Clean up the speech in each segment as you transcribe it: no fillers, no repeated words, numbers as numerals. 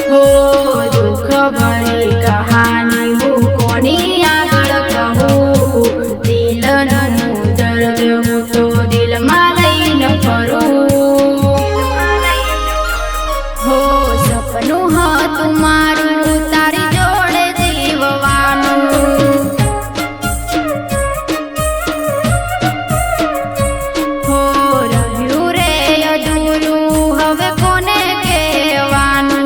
हो दुख भरी कहानी हूँ कोनी आगळ कहूं दिलनु दर्द हूँ तो दिल में लईने फरूं हो सपनु हतुं मारुं तारी जोड़े जीववानुं हो रह्युं रे अधूरुं हवे कोने कहेवानुं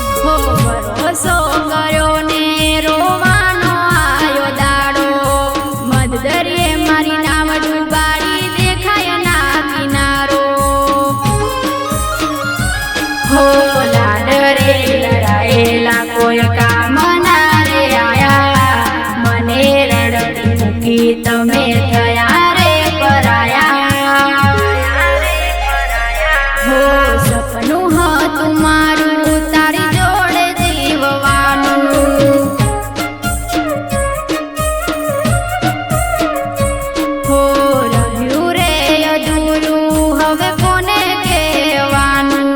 भरोसो कर्यो ने रोवानो आयो दाड़ो मधदरिये मारी नाव डूबाड़ी देखाय ना किनारो हो लाडरे लड़ायेला कोई काम ना रे आया मने रड़ती मूकी तमे थया रे पराया हो सपनु हतुं मारुं तारी जोड़े जीववानुं हो रह्युं रे अधूरुं हवे कोने कहेवानुं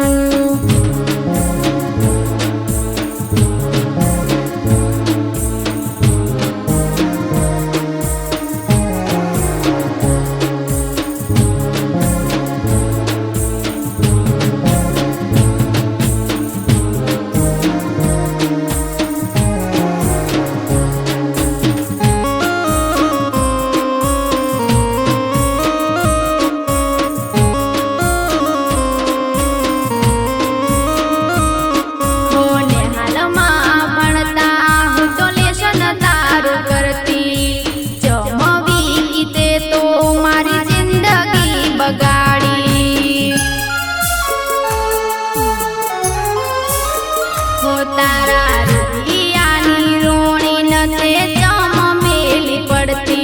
तारा रुपियानी रोणी नथे जम मेली पड़ती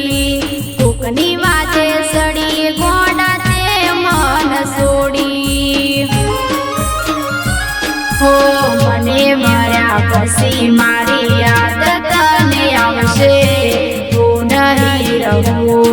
कोकनी वाजे सड़ी गोड़ा ते मन सोड़ी हो मने मर्या पछी मारी याद तने आवशे तू नहीं रहूं